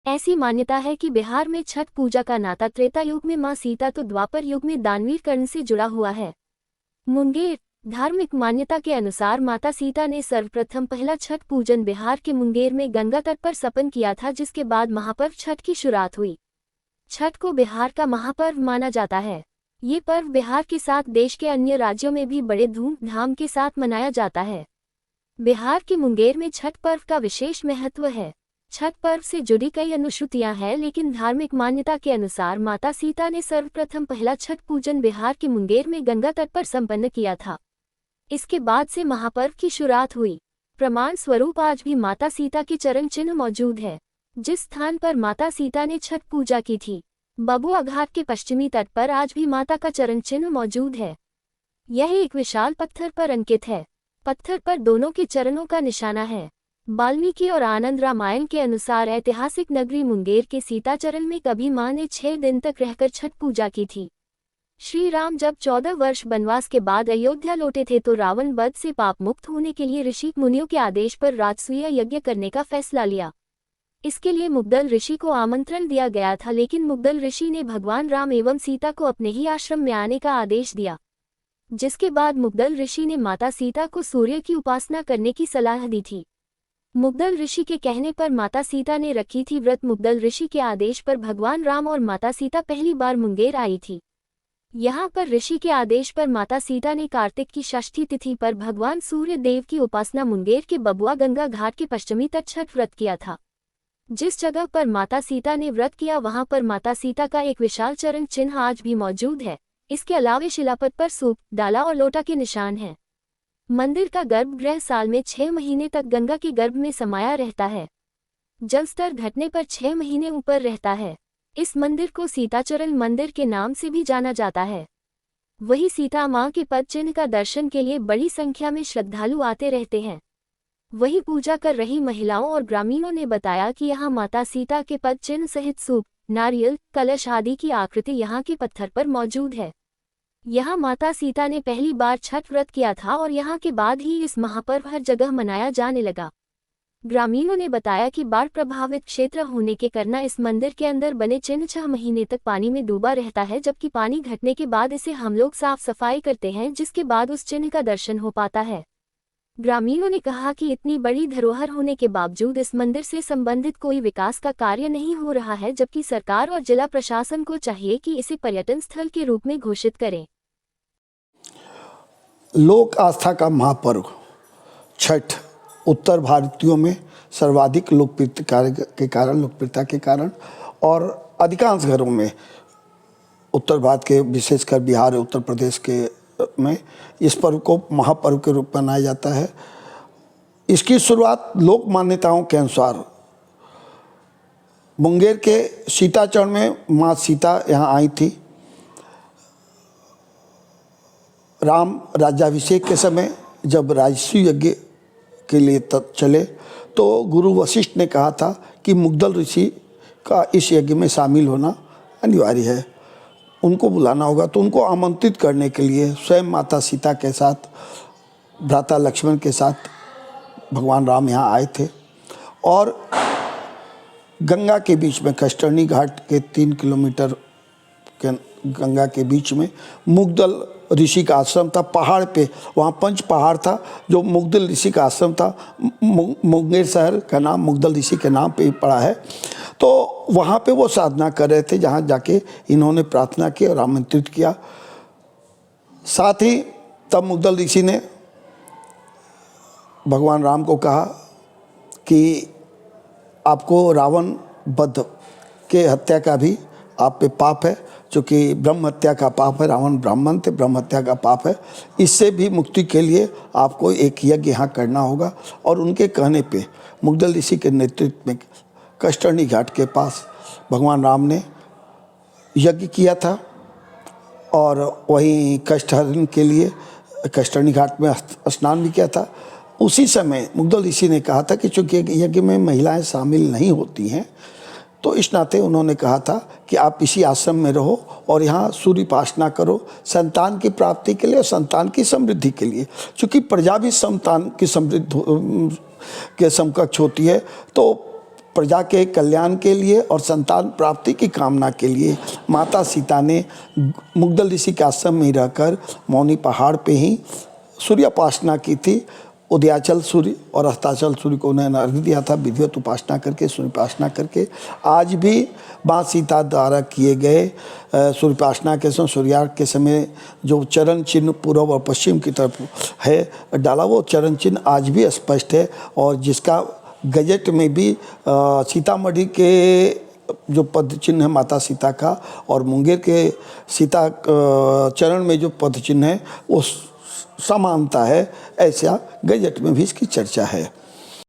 ऐसी मान्यता है कि बिहार में छठ पूजा का नाता त्रेता युग में मां सीता तो द्वापर युग में दानवीर कर्ण से जुड़ा हुआ है। मुंगेर धार्मिक मान्यता के अनुसार माता सीता ने सर्वप्रथम पहला छठ पूजन बिहार के मुंगेर में गंगा तट पर संपन्न किया था, जिसके बाद महापर्व छठ की शुरुआत हुई। छठ को बिहार का महापर्व माना जाता है। ये पर्व बिहार के साथ देश के अन्य राज्यों में भी बड़े धूमधाम के साथ मनाया जाता है। बिहार के मुंगेर में छठ पर्व का विशेष महत्व है। छठ पर्व से जुड़ी कई अनुश्रुतियां हैं, लेकिन धार्मिक मान्यता के अनुसार माता सीता ने सर्वप्रथम पहला छठ पूजन बिहार के मुंगेर में गंगा तट पर संपन्न किया था। इसके बाद से महापर्व की शुरुआत हुई। प्रमाण स्वरूप आज भी माता सीता के चरण चिन्ह मौजूद है। जिस स्थान पर माता सीता ने छठ पूजा की थी, बबुआ घाट के पश्चिमी तट पर आज भी माता का चरण चिन्ह मौजूद है। यह एक विशाल पत्थर पर अंकित है। पत्थर पर दोनों के चरणों का निशाना है। वाल्मीकि और आनंद रामायण के अनुसार ऐतिहासिक नगरी मुंगेर के सीताचरण में कभी मां ने 6 दिन तक रहकर छठ पूजा की थी। श्री राम जब 14 वर्ष वनवास के बाद अयोध्या लौटे थे तो रावण वध से पाप मुक्त होने के लिए ऋषि मुनियों के आदेश पर राजसूय यज्ञ करने का फैसला लिया। इसके लिए मुग्दल ऋषि को आमंत्रण दिया गया था, लेकिन मुग्दल ऋषि ने भगवान राम एवं सीता को अपने ही आश्रम में आने का आदेश दिया, जिसके बाद मुग्दल ऋषि ने माता सीता को सूर्य की उपासना करने की सलाह दी थी। मुग्दल ऋषि के कहने पर माता सीता ने रखी थी व्रत। मुग्दल ऋषि के आदेश पर भगवान राम और माता सीता पहली बार मुंगेर आई थी। यहाँ पर ऋषि के आदेश पर माता सीता ने कार्तिक की षष्ठी तिथि पर भगवान सूर्य देव की उपासना मुंगेर के बबुआ गंगा घाट के पश्चिमी तट छठ व्रत किया था। जिस जगह पर माता सीता ने व्रत किया वहां पर माता सीता का एक विशाल चरण चिन्ह आज भी मौजूद है। इसके अलावा शिलापट पर सूप, डाला और लोटा के निशान हैं। मंदिर का गर्भगृह साल में 6 महीने तक गंगा के गर्भ में समाया रहता है। जल स्तर घटने पर 6 महीने ऊपर रहता है। इस मंदिर को सीताचरण मंदिर के नाम से भी जाना जाता है। वही सीता मां के पद चिन्ह का दर्शन के लिए बड़ी संख्या में श्रद्धालु आते रहते हैं। वही पूजा कर रही महिलाओं और ग्रामीणों ने बताया कि यहाँ माता सीता के पद चिन्ह सहित सूप, नारियल, कलश आदि की आकृति यहाँ के पत्थर पर मौजूद है। यहाँ माता सीता ने पहली बार छठ व्रत किया था और यहाँ के बाद ही इस महापर्व हर जगह मनाया जाने लगा। ग्रामीणों ने बताया कि बाढ़ प्रभावित क्षेत्र होने के कारण इस मंदिर के अंदर बने चिन्ह 6 महीने तक पानी में डूबा रहता है, जबकि पानी घटने के बाद इसे हम लोग साफ सफाई करते हैं, जिसके बाद उस चिन्ह का दर्शन हो पाता है। ग्रामीणों ने कहा कि इतनी बड़ी धरोहर होने के बावजूद इस मंदिर से संबंधित कोई विकास का कार्य नहीं हो रहा है, जबकि सरकार और जिला प्रशासन को चाहिए कि इसे पर्यटन स्थल के रूप में घोषित करें। लोक आस्था का महापर्व छठ उत्तर भारतीयों में सर्वाधिक लोकप्रियता के कारण और अधिकांश घरों में उत्तर भारत के विशेषकर बिहार और उत्तर प्रदेश के में इस पर्व को महापर्व के रूप में मनाया जाता है। इसकी शुरुआत लोक मान्यताओं के अनुसार मुंगेर के सीताचरण में माँ सीता यहाँ आई थी। राम राज्याभिषेक के समय जब राजसूय यज्ञ के लिए चले तो गुरु वशिष्ठ ने कहा था कि मुग्दल ऋषि का इस यज्ञ में शामिल होना अनिवार्य है, उनको बुलाना होगा। तो उनको आमंत्रित करने के लिए स्वयं माता सीता के साथ भ्राता लक्ष्मण के साथ भगवान राम यहाँ आए थे और गंगा के बीच में कष्टर्णी घाट के 3 किलोमीटर के गंगा के बीच में मुग्दल ऋषि का आश्रम था। पहाड़ पे वहाँ 5 पहाड़ था जो मुग्दल ऋषि का आश्रम था। मुंगेर शहर का नाम मुग्दल ऋषि के नाम पे ही पड़ा है। तो वहाँ पे वो साधना कर रहे थे, जहाँ जाके इन्होंने प्रार्थना की और आमंत्रित किया। साथ ही तब मुग्दल ऋषि ने भगवान राम को कहा कि आपको रावण वध के हत्या का भी आप पे पाप है, चूँकि ब्रह्म हत्या का पाप है। रावण ब्राह्मण थे, ब्रह्म हत्या का पाप है। इससे भी मुक्ति के लिए आपको एक यज्ञ यहाँ करना होगा। और उनके कहने पे मुग्दल ऋषि के नेतृत्व में कष्टर्णी घाट के पास भगवान राम ने यज्ञ किया था और वहीं कष्टहरण के लिए कष्टर्णी घाट में स्नान भी किया था। उसी समय मुग्दल ऋषि ने कहा था कि चूँकि यज्ञ में महिलाएं शामिल नहीं होती हैं, तो इस नाते उन्होंने कहा था कि आप इसी आश्रम में रहो और यहाँ सूर्य उपासना करो संतान की प्राप्ति के लिए और संतान की समृद्धि के लिए। चूँकि प्रजा भी संतान की समृद्धि के समकक्ष होती है, तो प्रजा के कल्याण के लिए और संतान प्राप्ति की कामना के लिए माता सीता ने मुग्दल ऋषि के आश्रम में ही रहकर मौनी पहाड़ पे ही सूर्योपासना की थी। उदयाचल सूर्य और अस्ताचल सूर्य को उन्होंने अर्घ्य दिया था विधिवत उपासना करके, सूर्योपासना करके। आज भी माँ सीता द्वारा किए गए सूर्योपासना के समय, सूर्यार्घ के समय जो चरण चिन्ह पूर्व और पश्चिम की तरफ है डाला, वो चरण चिन्ह आज भी स्पष्ट है। और जिसका गजट में भी सीतामढ़ी के जो पद चिन्ह है माता सीता का और मुंगेर के सीता चरण में जो पद चिन्ह है वो समानता है, ऐसा गजट में भी इसकी चर्चा है।